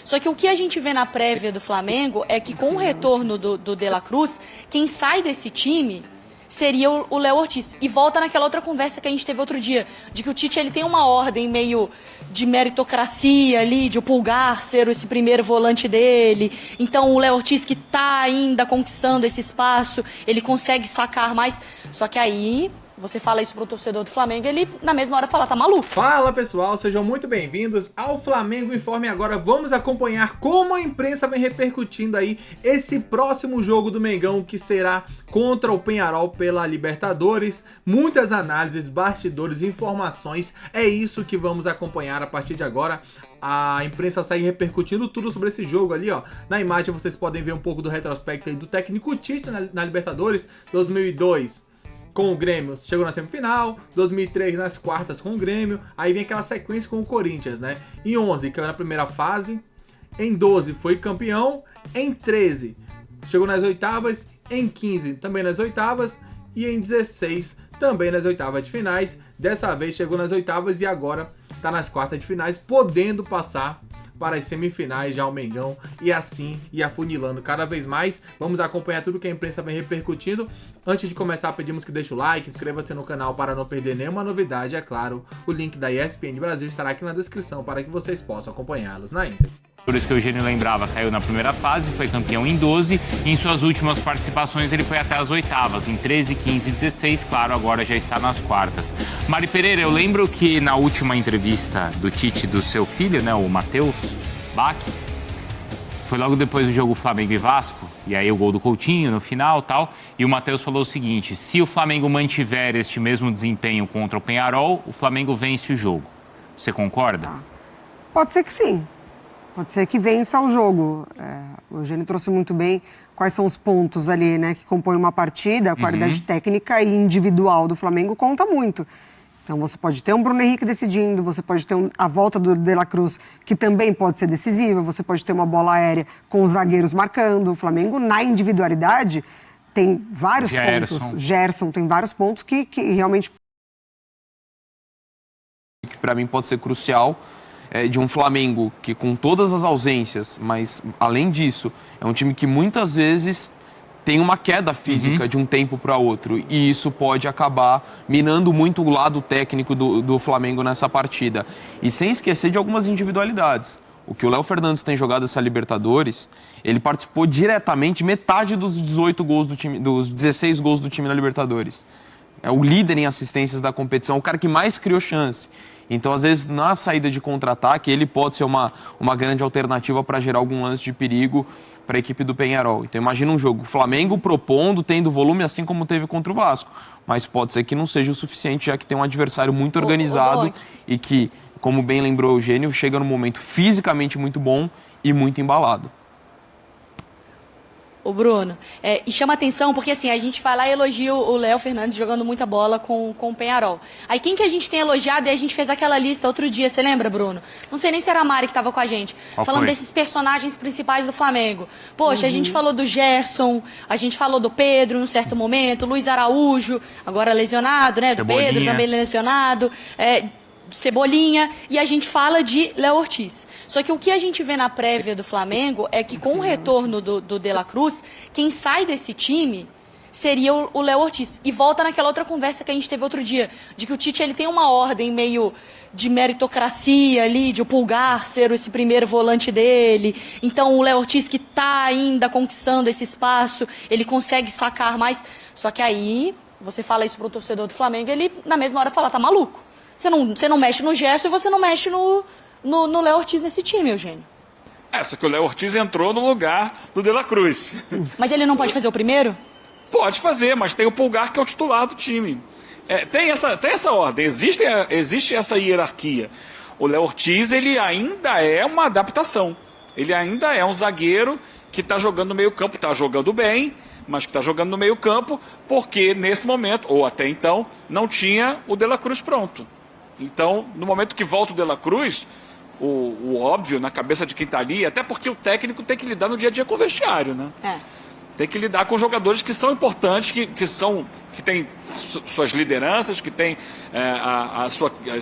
Só que o que a gente vê na prévia do Flamengo é que com o retorno do De La Cruz, quem sai desse time seria o Léo Ortiz. E volta naquela outra conversa que a gente teve outro dia, de que o Tite ele tem uma ordem meio de meritocracia ali, de o Pulgar ser esse primeiro volante dele. Então o Léo Ortiz, que está ainda conquistando esse espaço, ele consegue sacar mais. Só que aí você fala isso pro torcedor do Flamengo, ele na mesma hora fala, tá maluco. Fala pessoal, sejam muito bem-vindos ao Flamengo Informe. Agora vamos acompanhar como a imprensa vem repercutindo aí esse próximo jogo do Mengão, que será contra o Peñarol pela Libertadores. Muitas análises, bastidores, informações, é isso que vamos acompanhar a partir de agora. A imprensa sai repercutindo tudo sobre esse jogo ali, ó. Na imagem vocês podem ver um pouco do retrospecto aí do técnico Tite na Libertadores 2002. Com o Grêmio, chegou na semifinal, 2003 nas quartas com o Grêmio, aí vem aquela sequência com o Corinthians, né? Em 11 caiu na primeira fase, em 12 foi campeão, em 13 chegou nas oitavas, em 15 também nas oitavas e em 16 também nas oitavas de finais. Dessa vez chegou nas oitavas e agora tá nas quartas de finais, podendo passar para as semifinais já o Mengão, e assim e afunilando cada vez mais. Vamos acompanhar tudo que a imprensa vem repercutindo. Antes de começar, pedimos que deixe o like, inscreva-se no canal para não perder nenhuma novidade. É claro, o link da ESPN Brasil estará aqui na descrição para que vocês possam acompanhá-los na íntegra. Por isso que o Eugênio lembrava, caiu na primeira fase, foi campeão em 12 e em suas últimas participações ele foi até as oitavas, em 13, 15 e 16, claro, agora já está nas quartas. Mari Pereira, eu lembro que na última entrevista do Tite do seu filho, né, o Matheus Bach, foi logo depois do jogo Flamengo e Vasco, e aí o gol do Coutinho no final e tal, e o Matheus falou o seguinte: se o Flamengo mantiver este mesmo desempenho contra o Peñarol, o Flamengo vence o jogo. Você concorda? Pode ser que sim. Pode ser que vença o jogo. O Eugênio trouxe muito bem quais são os pontos ali, né, que compõem uma partida. A qualidade técnica e individual do Flamengo conta muito. Então você pode ter um Bruno Henrique decidindo, você pode ter a volta do De La Cruz, que também pode ser decisiva, você pode ter uma bola aérea com os zagueiros marcando. O Flamengo, na individualidade, tem vários pontos. Gerson tem vários pontos que realmente... Que para mim pode ser crucial. De um Flamengo que, com todas as ausências, mas além disso, é um time que muitas vezes tem uma queda física de um tempo para outro, e isso pode acabar minando muito o lado técnico do Flamengo nessa partida. E sem esquecer de algumas individualidades. O que o Léo Fernandes tem jogado essa Libertadores, ele participou diretamente de metade dos 18 gols do time, dos 16 gols do time na Libertadores. É o líder em assistências da competição, o cara que mais criou chance. Então, às vezes, na saída de contra-ataque, ele pode ser uma grande alternativa para gerar algum lance de perigo para a equipe do Peñarol. Então, imagina um jogo, Flamengo propondo, tendo volume, assim como teve contra o Vasco. Mas pode ser que não seja o suficiente, já que tem um adversário muito organizado e que, como bem lembrou o Eugênio, chega num momento fisicamente muito bom e muito embalado. O Bruno, e chama atenção porque assim, a gente vai lá e elogia o Léo Fernandes jogando muita bola com o Peñarol. Aí quem que a gente tem elogiado, e a gente fez aquela lista outro dia, você lembra, Bruno? Não sei nem se era a Mari que estava com a gente, falando desses personagens principais do Flamengo. Poxa, a gente falou do Gerson, a gente falou do Pedro em um certo momento, Luiz Araújo, agora lesionado, né? Do Pedro também lesionado, Cebolinha, e a gente fala de Léo Ortiz. Só que o que a gente vê na prévia do Flamengo é que com o retorno do De La Cruz, quem sai desse time seria o Léo Ortiz. E volta naquela outra conversa que a gente teve outro dia, de que o Tite ele tem uma ordem meio de meritocracia ali, de o Pulgar ser esse primeiro volante dele. Então o Léo Ortiz, que está ainda conquistando esse espaço, ele consegue sacar mais. Só que aí, você fala isso pro torcedor do Flamengo, ele na mesma hora fala, tá maluco. Você não mexe no Gerson e você não mexe no Léo Ortiz nesse time, Eugênio. Só que o Léo Ortiz entrou no lugar do De La Cruz. Mas ele não pode fazer o primeiro? Pode fazer, mas tem o Pulgar, que é o titular do time. Tem essa ordem, existe essa hierarquia. O Léo Ortiz, ele ainda é uma adaptação. Ele ainda é um zagueiro que está jogando no meio campo, está jogando bem, mas que está jogando no meio campo porque nesse momento, ou até então, não tinha o De La Cruz pronto. Então, no momento que volta o De La Cruz, o óbvio na cabeça de quem está ali, até porque o técnico tem que lidar no dia a dia com o vestiário, né? Tem que lidar com jogadores que são importantes, que têm suas lideranças, que têm as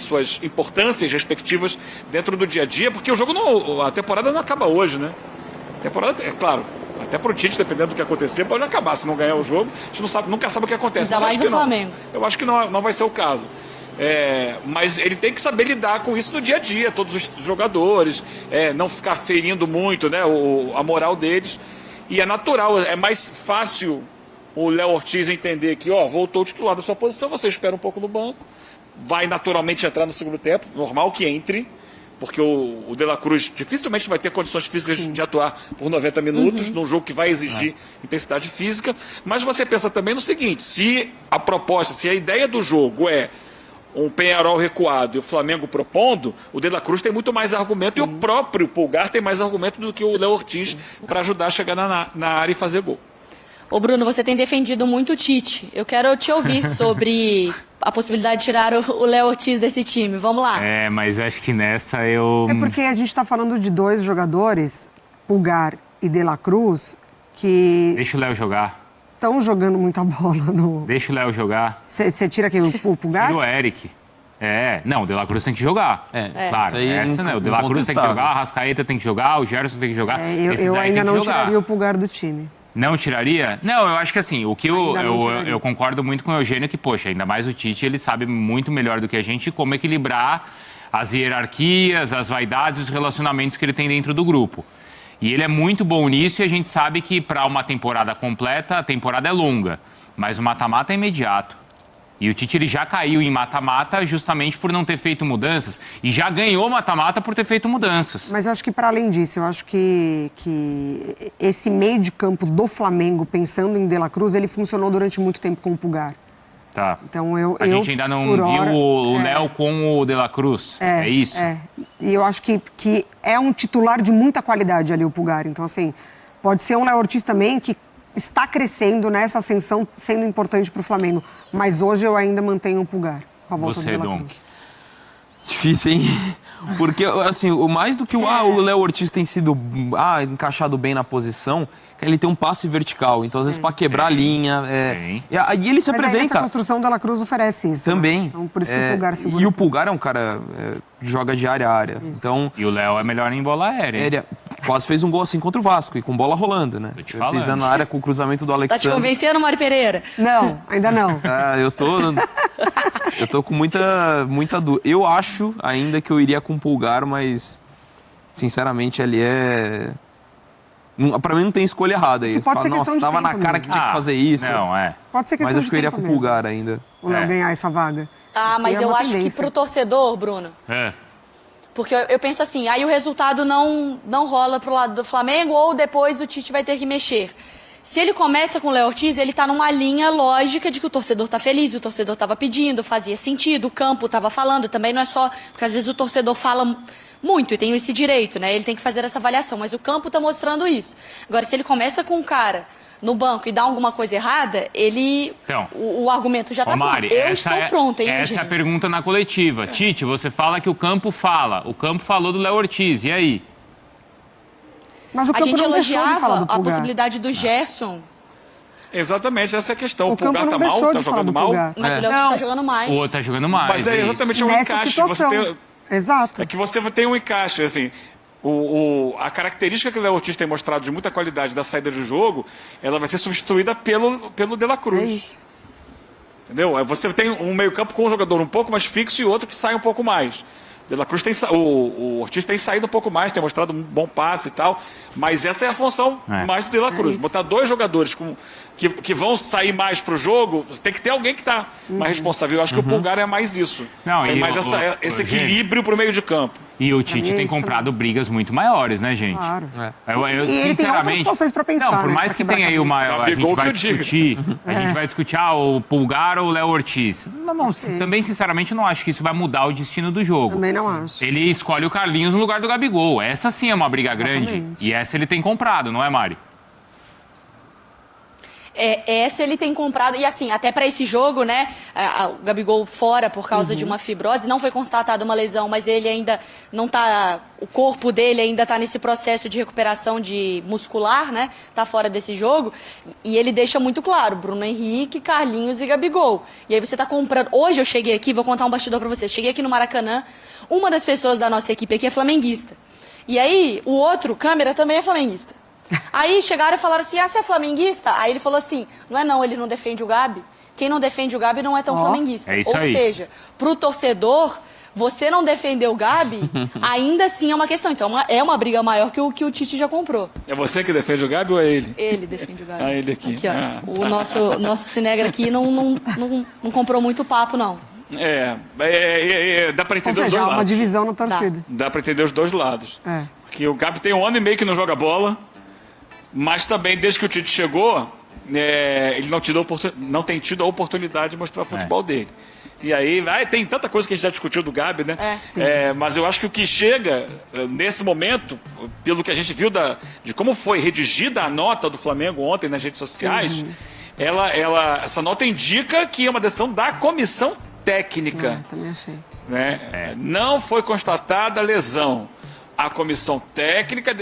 suas importâncias respectivas dentro do dia a dia, porque a temporada não acaba hoje, né? A temporada, é claro, até para o Tite, dependendo do que acontecer, pode acabar. Se não ganhar o jogo, a gente nunca sabe o que acontece. Ainda mais no Flamengo. Eu acho que não vai ser o caso. Mas ele tem que saber lidar com isso no dia a dia, todos os jogadores, não ficar ferindo muito, né, a moral deles. E é natural, é mais fácil o Léo Ortiz entender que, voltou o titular da sua posição, você espera um pouco no banco, vai naturalmente entrar no segundo tempo, normal que entre, porque o De La Cruz dificilmente vai ter condições físicas de atuar por 90 minutos, num jogo que vai exigir intensidade física. Mas você pensa também no seguinte, se a ideia do jogo é um Peñarol recuado e o Flamengo propondo, o De La Cruz tem muito mais argumento. Sim. E o próprio Pulgar tem mais argumento do que o Léo Ortiz para ajudar a chegar na área e fazer gol. Ô Bruno, você tem defendido muito o Tite. Eu quero te ouvir sobre a possibilidade de tirar o Léo Ortiz desse time. Vamos lá. Mas acho que nessa eu... É porque a gente está falando de dois jogadores, Pulgar e De La Cruz, que... Deixa o Léo jogar. Estão jogando muita bola no... Deixa o Léo jogar. Você tira aqui o Pulgar? Tira o Eric. Não, o De La Cruz tem que jogar. Claro, o De La Cruz tem que jogar, a Arrascaeta tem que jogar, o Gerson tem que jogar. Eu ainda não tiraria o Pulgar do time. Não tiraria? Não, eu acho que assim, o que eu concordo muito com o Eugênio que, poxa, ainda mais o Tite, ele sabe muito melhor do que a gente como equilibrar as hierarquias, as vaidades e os relacionamentos que ele tem dentro do grupo. E ele é muito bom nisso e a gente sabe que para uma temporada completa, a temporada é longa, mas o mata-mata é imediato. E o Tite ele já caiu em mata-mata justamente por não ter feito mudanças e já ganhou mata-mata por ter feito mudanças. Mas eu acho que para além disso, eu acho que esse meio de campo do Flamengo, pensando em De La Cruz, ele funcionou durante muito tempo com o Pulgar. Tá. Então a gente ainda não viu o Léo com o De La Cruz. É isso? E eu acho que é um titular de muita qualidade ali, o Pulgar. Então, assim, pode ser um Léo Ortiz também que está crescendo nessa ascensão, sendo importante para o Flamengo. Mas hoje eu ainda mantenho o Pulgar com a volta do De La Cruz. Difícil, hein? Porque, assim, mais do que o Léo Ortiz tem sido encaixado bem na posição, ele tem um passe vertical. Então, às vezes, para quebrar a linha... E aí ele se apresenta. Essa construção da De La Cruz oferece isso. Também. Né? Então, por isso que o Pulgar segura. E o Pulgar é um cara que joga de área a área. Então, e o Léo é melhor em bola aérea. Quase fez um gol assim contra o Vasco, e com bola rolando, né? Tô te falando. Pisando na área com o cruzamento do Alexandre. Tá te convencendo, Mário Pereira? Não, ainda não. Eu tô com muita dúvida. Eu acho ainda que eu iria com o Pulgar, mas sinceramente ele pra mim não tem escolha errada aí. Pode ser nossa, tava na cara que tinha que fazer isso. Pode ser questão mas acho que eu iria com o Pulgar mesmo. ainda. O Léo ganhar essa vaga. Mas eu acho que pro torcedor, Bruno... Porque eu penso assim, aí o resultado não rola pro lado do Flamengo ou depois o Tite vai ter que mexer. Se ele começa com o Léo Ortiz, ele tá numa linha lógica de que o torcedor tá feliz, o torcedor tava pedindo, fazia sentido, o campo tava falando, também não é só... Porque às vezes o torcedor fala muito e tem esse direito, né? Ele tem que fazer essa avaliação, mas o campo tá mostrando isso. Agora, se ele começa com um cara no banco e dá alguma coisa errada, o argumento já tá Mari, pronto. Eu estou pronta, hein, essa é a pergunta na coletiva. Tite, você fala que o campo fala. O campo falou do Léo Ortiz, e aí? Mas o campo a gente não deixou de falar do elogiava Pulgar. a possibilidade do Gerson. Exatamente, essa é a questão. O Pulgar tá mal, tá jogando mal. Mas o Léo tá jogando mais. O outro tá jogando mais. Mas é exatamente um encaixe. Exato. É que você tem um encaixe, assim... A característica que o Léo Ortiz tem mostrado de muita qualidade da saída de jogo, ela vai ser substituída pelo De La Cruz. É isso. Entendeu? Você tem um meio-campo com um jogador um pouco mais fixo e outro que sai um pouco mais. De La Cruz o Ortiz tem saído um pouco mais, tem mostrado um bom passe e tal, mas essa é a função mais do De La Cruz. Botar dois jogadores que vão sair mais pro jogo, tem que ter alguém que está mais responsável. Eu acho que o Pulgar é mais isso. Tem mais esse equilíbrio pro meio de campo. E o Tite tem comprado brigas muito maiores, né, gente? Claro. Eu e ele tem outras situações para pensar. Não, por mais que tenha aí uma... A gente vai discutir o Pulgar ou o Léo Ortiz. Também, sinceramente, não acho que isso vai mudar o destino do jogo. Também não acho. Ele escolhe o Carlinhos no lugar do Gabigol. Essa sim é uma briga grande. E essa ele tem comprado, não é, Mari? Essa ele tem comprado, e assim, até para esse jogo, né, o Gabigol fora por causa de uma fibrose, não foi constatada uma lesão, mas ele ainda não tá, o corpo dele ainda tá nesse processo de recuperação muscular, né, tá fora desse jogo, e ele deixa muito claro, Bruno Henrique, Carlinhos e Gabigol. E aí você tá comprando, hoje eu cheguei aqui, vou contar um bastidor para vocês, cheguei aqui no Maracanã, uma das pessoas da nossa equipe aqui é flamenguista, e aí o outro, câmera, também é flamenguista. Aí chegaram e falaram assim, você é flamenguista? Aí ele falou assim, não, ele não defende o Gabi. Quem não defende o Gabi não é tão flamenguista. É isso Ou aí. seja, pro torcedor, você não defender o Gabi, ainda assim é uma questão. Então é uma briga maior que o Tite já comprou. É você que defende o Gabi ou é ele? Ele defende o Gabi. Ele aqui. Ó. O nosso Cinegra aqui não comprou muito papo, não. Dá pra entender Ou os seja, dois há uma lados. divisão na torcida. Dá pra entender os dois lados. É. Que o Gabi tem 1 ano e meio que não joga bola, mas também desde que o Tite chegou, ele não tem tido a oportunidade de mostrar o futebol dele. E aí, tem tanta coisa que a gente já discutiu do Gabi, né? Mas eu acho que o que chega nesse momento, pelo que a gente viu de como foi redigida a nota do Flamengo ontem nas redes sociais, essa nota indica que é uma decisão da comissão técnica. Também achei. Né? Não foi constatada lesão. A comissão técnica...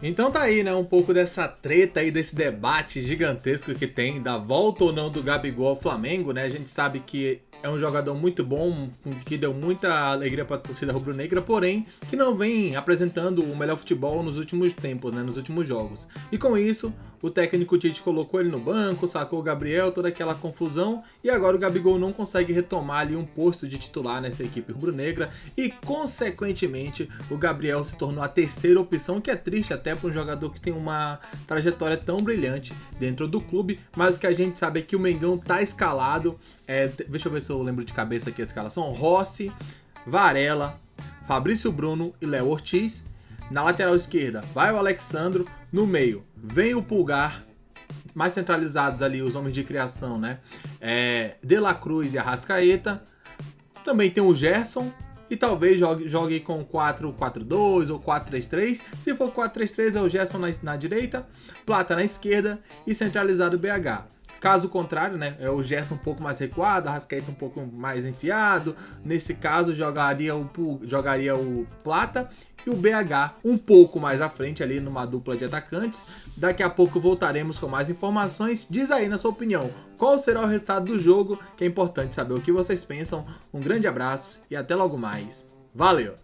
Então tá aí, né, um pouco dessa treta aí, desse debate gigantesco que tem da volta ou não do Gabigol ao Flamengo, né? A gente sabe que é um jogador muito bom, que deu muita alegria pra torcida rubro-negra, porém, que não vem apresentando o melhor futebol nos últimos tempos, né, nos últimos jogos. E com isso, o técnico Tite colocou ele no banco, sacou o Gabriel, toda aquela confusão, e agora o Gabigol não consegue retomar ali um posto de titular nessa equipe rubro-negra, e consequentemente, o Gabriel se tornou a terceira opção, que é triste até para um jogador que tem uma trajetória tão brilhante dentro do clube, mas o que a gente sabe é que o Mengão tá escalado, deixa eu ver se eu lembro de cabeça aqui a escalação, Rossi, Varela, Fabrício Bruno e Léo Ortiz. Na lateral esquerda vai o Alexandro, no meio vem o Pulgar, mais centralizados ali os homens de criação, né? De La Cruz e Arrascaeta. Também tem o Gerson. E talvez jogue com 4-4-2 ou 4-3-3. Se for 4-3-3 é o Gerson na direita, Plata na esquerda e centralizado o BH. Caso contrário, né, é o Gerson um pouco mais recuado, a Arrascaeta um pouco mais enfiado. Nesse caso, jogaria o Plata e o BH um pouco mais à frente ali numa dupla de atacantes. Daqui a pouco voltaremos com mais informações. Diz aí na sua opinião, qual será o resultado do jogo, que é importante saber o que vocês pensam. Um grande abraço e até logo mais. Valeu!